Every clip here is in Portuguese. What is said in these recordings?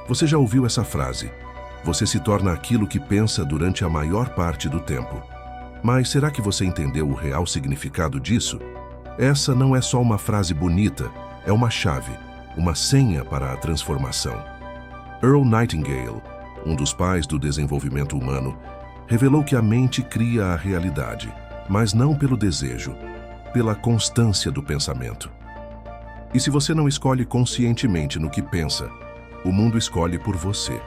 Você já ouviu essa frase? Você se torna aquilo que pensa durante a maior parte do tempo. Mas será que você entendeu o real significado disso? Essa não é só uma frase bonita, é uma chave, uma senha para a transformação. Earl Nightingale, um dos pais do desenvolvimento humano, revelou que a mente cria a realidade, mas não pelo desejo, pela constância do pensamento. E se você não escolhe conscientemente no que pensa, o mundo escolhe por você.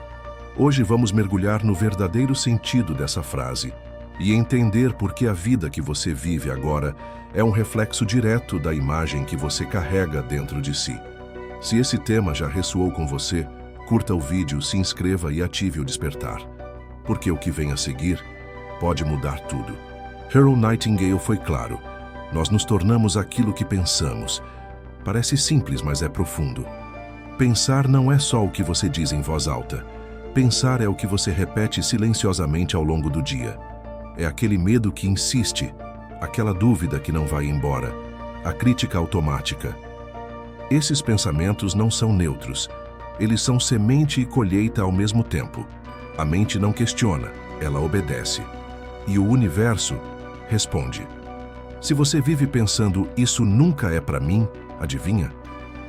Hoje vamos mergulhar no verdadeiro sentido dessa frase e entender por que a vida que você vive agora é um reflexo direto da imagem que você carrega dentro de si. Se esse tema já ressoou com você, curta o vídeo, se inscreva e ative o despertar, porque o que vem a seguir pode mudar tudo. Earl Nightingale foi claro: nós nos tornamos aquilo que pensamos. Parece simples, mas é profundo. Pensar não é só o que você diz em voz alta. Pensar é o que você repete silenciosamente ao longo do dia. É aquele medo que insiste, aquela dúvida que não vai embora, a crítica automática. Esses pensamentos não são neutros. Eles são semente e colheita ao mesmo tempo. A mente não questiona, ela obedece. E o universo responde. Se você vive pensando, isso nunca é para mim, adivinha?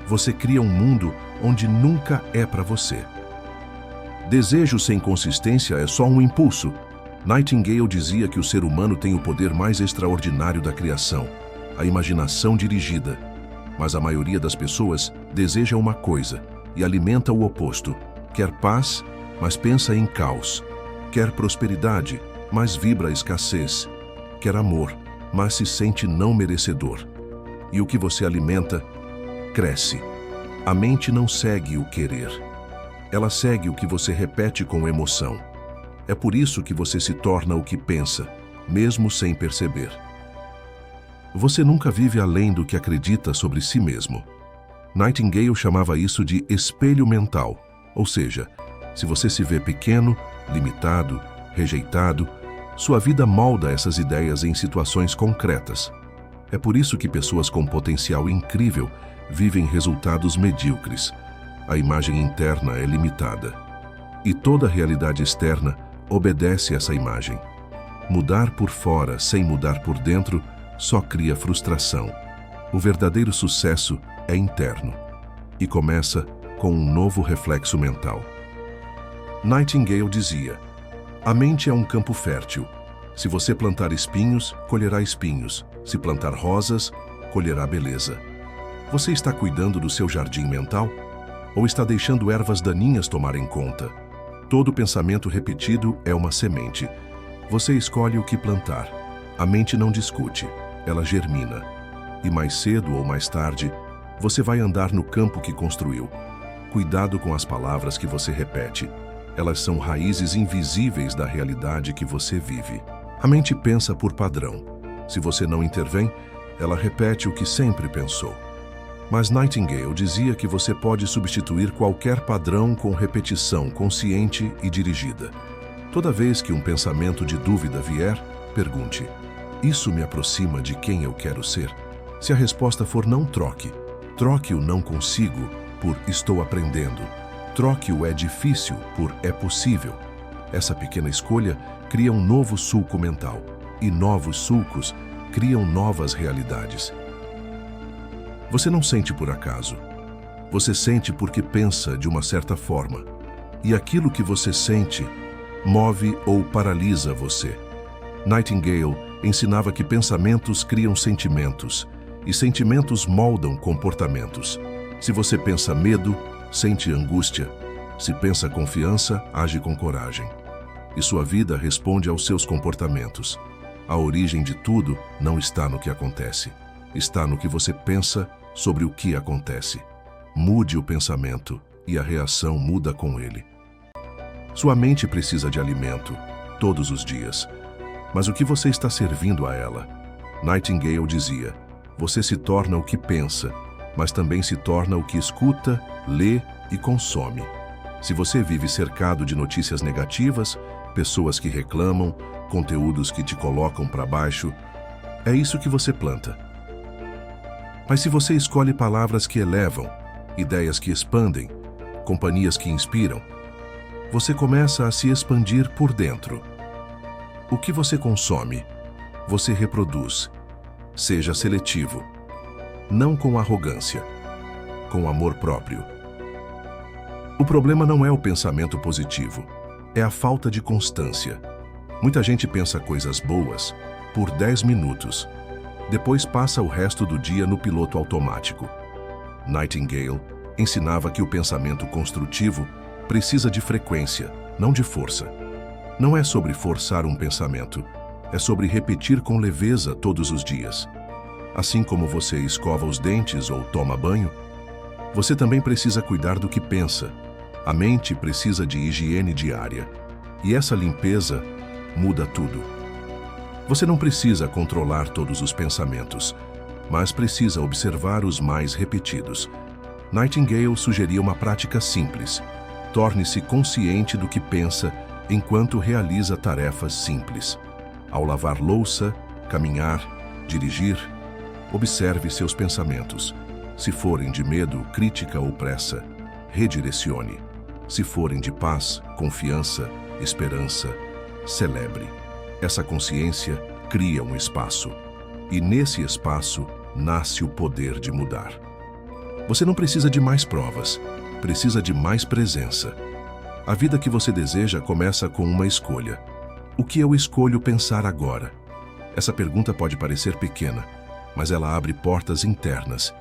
Você cria um mundo onde nunca é para você. Desejo sem consistência é só um impulso. Nightingale dizia que o ser humano tem o poder mais extraordinário da criação, a imaginação dirigida. Mas a maioria das pessoas deseja uma coisa e alimenta o oposto. Quer paz, mas pensa em caos. Quer prosperidade, mas vibra a escassez. Quer amor, mas se sente não merecedor. E o que você alimenta, cresce. A mente não segue o querer. Ela segue o que você repete com emoção. É por isso que você se torna o que pensa, mesmo sem perceber. Você nunca vive além do que acredita sobre si mesmo. Nightingale chamava isso de espelho mental, ou seja, se você se vê pequeno, limitado, rejeitado, sua vida molda essas ideias em situações concretas. É por isso que pessoas com potencial incrível vivem resultados medíocres. A imagem interna é limitada. E toda a realidade externa obedece essa imagem. Mudar por fora sem mudar por dentro só cria frustração. O verdadeiro sucesso é interno e começa com um novo reflexo mental. Nightingale dizia: a mente é um campo fértil. Se você plantar espinhos, colherá espinhos. Se plantar rosas, colherá beleza. Você está cuidando do seu jardim mental? Ou está deixando ervas daninhas tomarem conta? Todo pensamento repetido é uma semente. Você escolhe o que plantar. A mente não discute, ela germina. E mais cedo ou mais tarde, você vai andar no campo que construiu. Cuidado com as palavras que você repete. Elas são raízes invisíveis da realidade que você vive. A mente pensa por padrão. Se você não intervém, ela repete o que sempre pensou. Mas Nightingale dizia que você pode substituir qualquer padrão com repetição consciente e dirigida. Toda vez que um pensamento de dúvida vier, pergunte: isso me aproxima de quem eu quero ser? Se a resposta for não, troque. Troque o não consigo por estou aprendendo. Troque o é difícil por é possível. Essa pequena escolha cria um novo sulco mental. E novos sulcos criam novas realidades. Você não sente por acaso. Você sente porque pensa de uma certa forma. E aquilo que você sente move ou paralisa você. Nightingale ensinava que pensamentos criam sentimentos e sentimentos moldam comportamentos. Se você pensa medo, sente angústia. Se pensa confiança, age com coragem. E sua vida responde aos seus comportamentos. A origem de tudo não está no que acontece. Está no que você pensa sobre o que acontece. Mude o pensamento e a reação muda com ele. Sua mente precisa de alimento, todos os dias. Mas o que você está servindo a ela? Nightingale dizia: você se torna o que pensa, mas também se torna o que escuta, lê e consome. Se você vive cercado de notícias negativas, pessoas que reclamam, conteúdos que te colocam para baixo, é isso que você planta. Mas se você escolhe palavras que elevam, ideias que expandem, companhias que inspiram, você começa a se expandir por dentro. O que você consome, você reproduz. Seja seletivo. Não com arrogância, com amor próprio. O problema não é o pensamento positivo, é a falta de constância. Muita gente pensa coisas boas por 10 minutos, depois passa o resto do dia no piloto automático. Nightingale ensinava que o pensamento construtivo precisa de frequência, não de força. Não é sobre forçar um pensamento, é sobre repetir com leveza todos os dias. Assim como você escova os dentes ou toma banho, você também precisa cuidar do que pensa. A mente precisa de higiene diária. E essa limpeza muda tudo. Você não precisa controlar todos os pensamentos, mas precisa observar os mais repetidos. Nightingale sugeria uma prática simples. Torne-se consciente do que pensa enquanto realiza tarefas simples. Ao lavar louça, caminhar, dirigir, observe seus pensamentos. Se forem de medo, crítica ou pressa, redirecione. Se forem de paz, confiança, esperança, celebre. Essa consciência cria um espaço. E nesse espaço nasce o poder de mudar. Você não precisa de mais provas, precisa de mais presença. A vida que você deseja começa com uma escolha. O que eu escolho pensar agora? Essa pergunta pode parecer pequena, mas ela abre portas internas.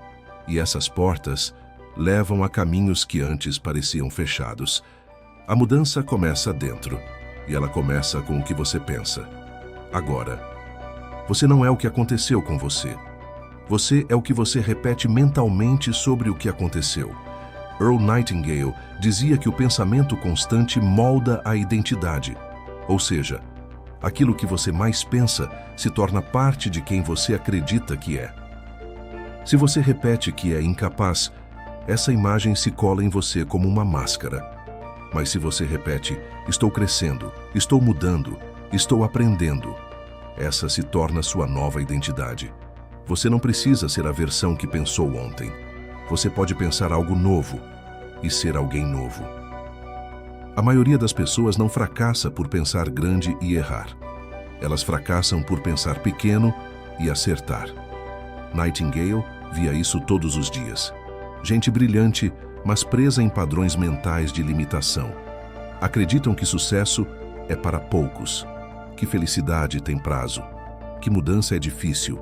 E essas portas levam a caminhos que antes pareciam fechados. A mudança começa dentro, e ela começa com o que você pensa. Agora, você não é o que aconteceu com você. Você é o que você repete mentalmente sobre o que aconteceu. Earl Nightingale dizia que o pensamento constante molda a identidade. Ou seja, aquilo que você mais pensa se torna parte de quem você acredita que é. Se você repete que é incapaz, essa imagem se cola em você como uma máscara. Mas se você repete, estou crescendo, estou mudando, estou aprendendo, essa se torna sua nova identidade. Você não precisa ser a versão que pensou ontem. Você pode pensar algo novo e ser alguém novo. A maioria das pessoas não fracassa por pensar grande e errar. Elas fracassam por pensar pequeno e acertar. Nightingale via isso todos os dias. Gente brilhante, mas presa em padrões mentais de limitação. Acreditam que sucesso é para poucos, que felicidade tem prazo, que mudança é difícil.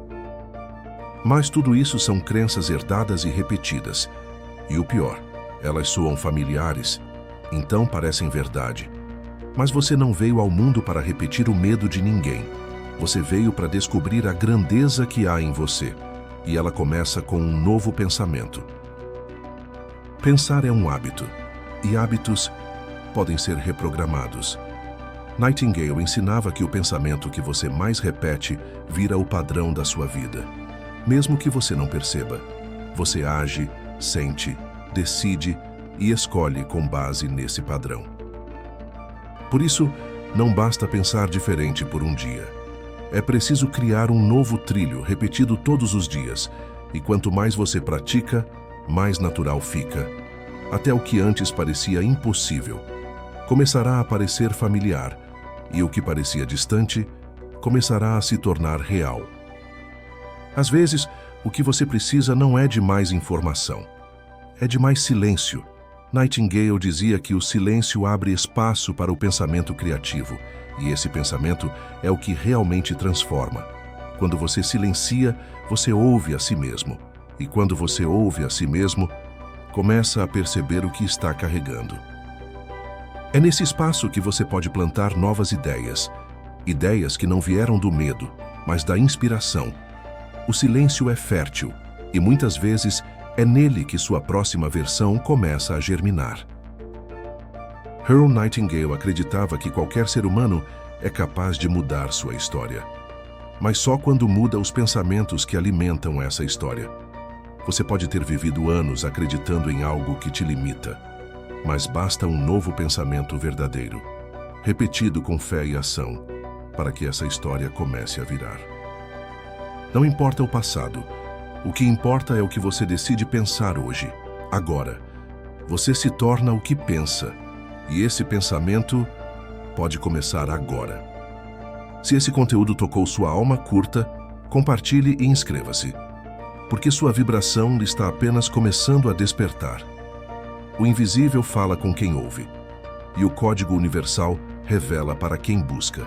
Mas tudo isso são crenças herdadas e repetidas. E o pior, elas soam familiares, então parecem verdade. Mas você não veio ao mundo para repetir o medo de ninguém. Você veio para descobrir a grandeza que há em você. E ela começa com um novo pensamento. Pensar é um hábito, e hábitos podem ser reprogramados. Nightingale ensinava que o pensamento que você mais repete vira o padrão da sua vida. Mesmo que você não perceba, você age, sente, decide e escolhe com base nesse padrão. Por isso, não basta pensar diferente por um dia. É preciso criar um novo trilho repetido todos os dias, e quanto mais você pratica, mais natural fica, até o que antes parecia impossível começará a parecer familiar, e o que parecia distante começará a se tornar real. Às vezes, o que você precisa não é de mais informação, é de mais silêncio. Nightingale dizia que o silêncio abre espaço para o pensamento criativo, e esse pensamento é o que realmente transforma. Quando você silencia, você ouve a si mesmo. E quando você ouve a si mesmo, começa a perceber o que está carregando. É nesse espaço que você pode plantar novas ideias. Ideias que não vieram do medo, mas da inspiração. O silêncio é fértil, e muitas vezes é nele que sua próxima versão começa a germinar. Earl Nightingale acreditava que qualquer ser humano é capaz de mudar sua história. Mas só quando muda os pensamentos que alimentam essa história. Você pode ter vivido anos acreditando em algo que te limita, mas basta um novo pensamento verdadeiro, repetido com fé e ação, para que essa história comece a virar. Não importa o passado, o que importa é o que você decide pensar hoje, agora. Você se torna o que pensa, e esse pensamento pode começar agora. Se esse conteúdo tocou sua alma curta, compartilhe e inscreva-se, porque sua vibração está apenas começando a despertar. O invisível fala com quem ouve, e o código universal revela para quem busca.